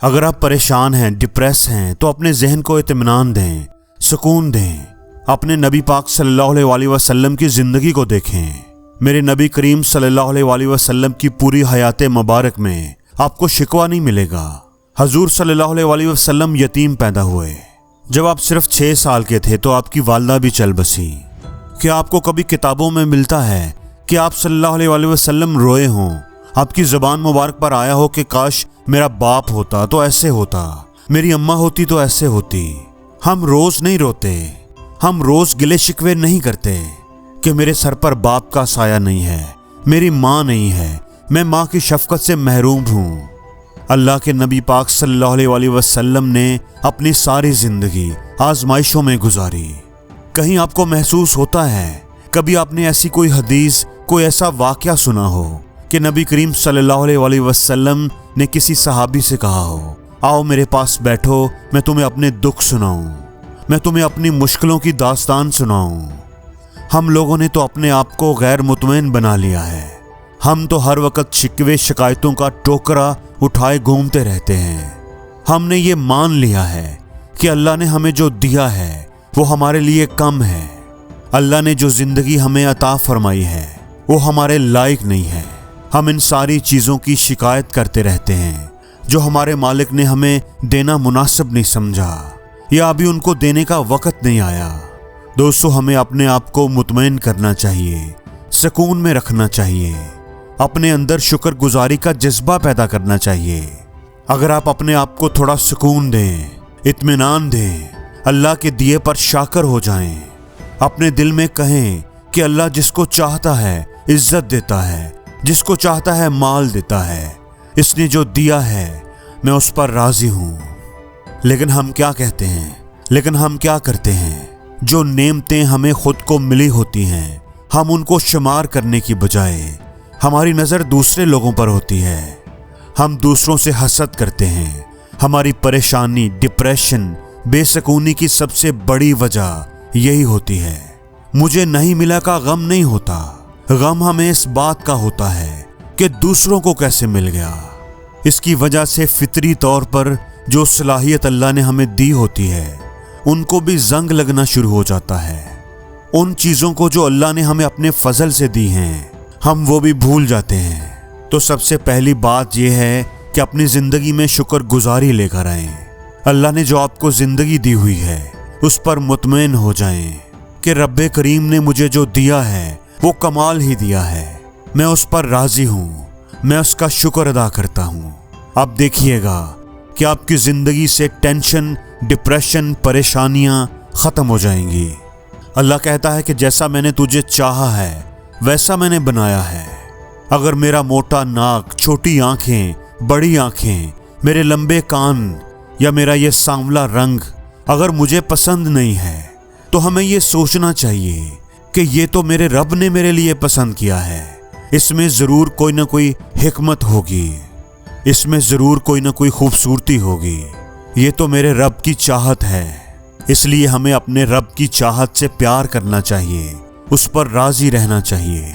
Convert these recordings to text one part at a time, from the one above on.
اگر آپ پریشان ہیں، ڈپریس ہیں تو اپنے ذہن کو اطمینان دیں، سکون دیں۔ اپنے نبی پاک صلی اللہ علیہ وسلم کی زندگی کو دیکھیں۔ میرے نبی کریم صلی اللہ علیہ وسلم کی پوری حیات مبارک میں آپ کو شکوہ نہیں ملے گا۔ حضور صلی اللہ علیہ وسلم یتیم پیدا ہوئے۔ جب آپ صرف 6 سال کے تھے تو آپ کی والدہ بھی چل بسی۔ کیا آپ کو کبھی کتابوں میں ملتا ہے کہ آپ صلی اللہ علیہ وسلم روئے ہوں؟ آپ کی زبان مبارک پر آیا ہو کہ کاش میرا باپ ہوتا تو ایسے ہوتا، میری اماں ہوتی تو ایسے ہوتی۔ ہم روز نہیں روتے، ہم روز گلے شکوے نہیں کرتے کہ میرے سر پر باپ کا سایہ نہیں ہے، میری ماں نہیں ہے، میں ماں کی شفقت سے محروم ہوں۔ اللہ کے نبی پاک صلی اللہ علیہ وسلم نے اپنی ساری زندگی آزمائشوں میں گزاری۔ کہیں آپ کو محسوس ہوتا ہے، کبھی آپ نے ایسی کوئی حدیث، کوئی ایسا واقعہ سنا ہو کہ نبی کریم صلی اللہ علیہ وسلم نے کسی صحابی سے کہا ہو، آؤ میرے پاس بیٹھو، میں تمہیں اپنے دکھ سناؤں، میں تمہیں اپنی مشکلوں کی داستان سناؤں۔ ہم لوگوں نے تو اپنے آپ کو غیر مطمئن بنا لیا ہے۔ ہم تو ہر وقت شکوے شکایتوں کا ٹوکرا اٹھائے گھومتے رہتے ہیں۔ ہم نے یہ مان لیا ہے کہ اللہ نے ہمیں جو دیا ہے وہ ہمارے لیے کم ہے۔ اللہ نے جو زندگی ہمیں عطا فرمائی ہے وہ ہمارے لائق نہیں ہے۔ ہم ان ساری چیزوں کی شکایت کرتے رہتے ہیں جو ہمارے مالک نے ہمیں دینا مناسب نہیں سمجھا یا ابھی ان کو دینے کا وقت نہیں آیا۔ دوستو، ہمیں اپنے آپ کو مطمئن کرنا چاہیے، سکون میں رکھنا چاہیے، اپنے اندر شکر گزاری کا جذبہ پیدا کرنا چاہیے۔ اگر آپ اپنے آپ کو تھوڑا سکون دیں، اطمینان دیں، اللہ کے دیے پر شاکر ہو جائیں، اپنے دل میں کہیں کہ اللہ جس کو چاہتا ہے عزت دیتا ہے، جس کو چاہتا ہے مال دیتا ہے، اس نے جو دیا ہے میں اس پر راضی ہوں۔ لیکن ہم کیا کہتے ہیں، لیکن ہم کیا کرتے ہیں؟ جو نعمتیں ہمیں خود کو ملی ہوتی ہیں، ہم ان کو شمار کرنے کی بجائے ہماری نظر دوسرے لوگوں پر ہوتی ہے۔ ہم دوسروں سے حسد کرتے ہیں۔ ہماری پریشانی، ڈپریشن، بے سکونی کی سب سے بڑی وجہ یہی ہوتی ہے۔ مجھے نہیں ملا کا غم نہیں ہوتا، غم ہمیں اس بات کا ہوتا ہے کہ دوسروں کو کیسے مل گیا۔ اس کی وجہ سے فطری طور پر جو صلاحیت اللہ نے ہمیں دی ہوتی ہے ان کو بھی زنگ لگنا شروع ہو جاتا ہے۔ ان چیزوں کو جو اللہ نے ہمیں اپنے فضل سے دی ہیں ہم وہ بھی بھول جاتے ہیں۔ تو سب سے پہلی بات یہ ہے کہ اپنی زندگی میں شکر گزاری لے کر آئیں۔ اللہ نے جو آپ کو زندگی دی ہوئی ہے اس پر مطمئن ہو جائیں کہ رب کریم نے مجھے جو دیا ہے وہ کمال ہی دیا ہے، میں اس پر راضی ہوں، میں اس کا شکر ادا کرتا ہوں۔ اب دیکھیے گا کہ آپ کی زندگی سے ٹینشن، ڈپریشن، پریشانیاں ختم ہو جائیں گی۔ اللہ کہتا ہے کہ جیسا میں نے تجھے چاہا ہے ویسا میں نے بنایا ہے۔ اگر میرا موٹا ناک، چھوٹی آنکھیں، بڑی آنکھیں، میرے لمبے کان یا میرا یہ سانولا رنگ اگر مجھے پسند نہیں ہے تو ہمیں یہ سوچنا چاہیے کہ یہ تو میرے رب نے میرے لیے پسند کیا ہے، اس میں ضرور کوئی نہ کوئی حکمت ہوگی، اس میں ضرور کوئی نہ کوئی خوبصورتی ہوگی، یہ تو میرے رب کی چاہت ہے۔ اس لیے ہمیں اپنے رب کی چاہت سے پیار کرنا چاہیے، اس پر راضی رہنا چاہیے۔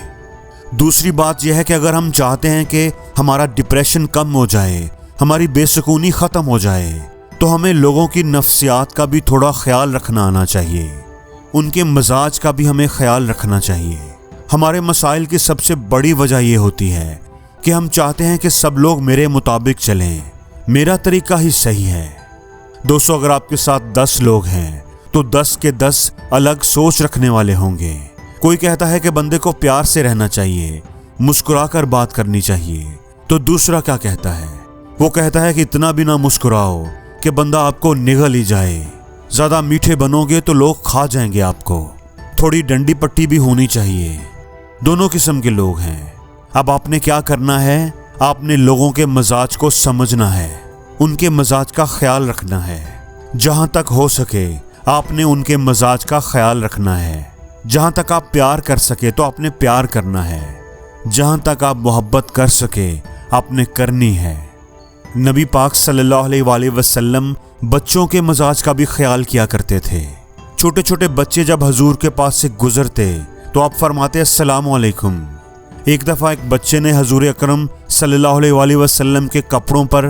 دوسری بات یہ ہے کہ اگر ہم چاہتے ہیں کہ ہمارا ڈپریشن کم ہو جائے، ہماری بے سکونی ختم ہو جائے، تو ہمیں لوگوں کی نفسیات کا بھی تھوڑا خیال رکھنا آنا چاہیے، ان کے مزاج کا بھی ہمیں خیال رکھنا چاہیے۔ ہمارے مسائل کی سب سے بڑی وجہ یہ ہوتی ہے کہ ہم چاہتے ہیں کہ سب لوگ میرے مطابق چلیں، میرا طریقہ ہی صحیح ہے۔ دوستو، اگر آپ کے ساتھ 10 لوگ ہیں تو 10 کے 10 الگ سوچ رکھنے والے ہوں گے۔ کوئی کہتا ہے کہ بندے کو پیار سے رہنا چاہیے، مسکرا کر بات کرنی چاہیے، تو دوسرا کیا کہتا ہے؟ وہ کہتا ہے کہ اتنا بھی نہ مسکراؤ کہ بندہ آپ کو نگل ہی جائے، زیادہ میٹھے بنو گے تو لوگ کھا جائیں گے آپ کو، تھوڑی ڈنڈی پٹی بھی ہونی چاہیے۔ دونوں قسم کے لوگ ہیں۔ اب آپ نے کیا کرنا ہے؟ آپ نے لوگوں کے مزاج کو سمجھنا ہے، ان کے مزاج کا خیال رکھنا ہے۔ جہاں تک ہو سکے آپ نے ان کے مزاج کا خیال رکھنا ہے۔ جہاں تک آپ پیار کر سکے تو آپ نے پیار کرنا ہے، جہاں تک آپ محبت کر سکے آپ نے کرنی ہے۔ نبی پاک صلی اللہ علیہ وسلم بچوں کے مزاج کا بھی خیال کیا کرتے تھے۔ چھوٹے چھوٹے بچے جب حضور کے پاس سے گزرتے تو آپ فرماتے السلام علیکم۔ ایک دفعہ ایک بچے نے حضور اکرم صلی اللہ علیہ وسلم کے کپڑوں پر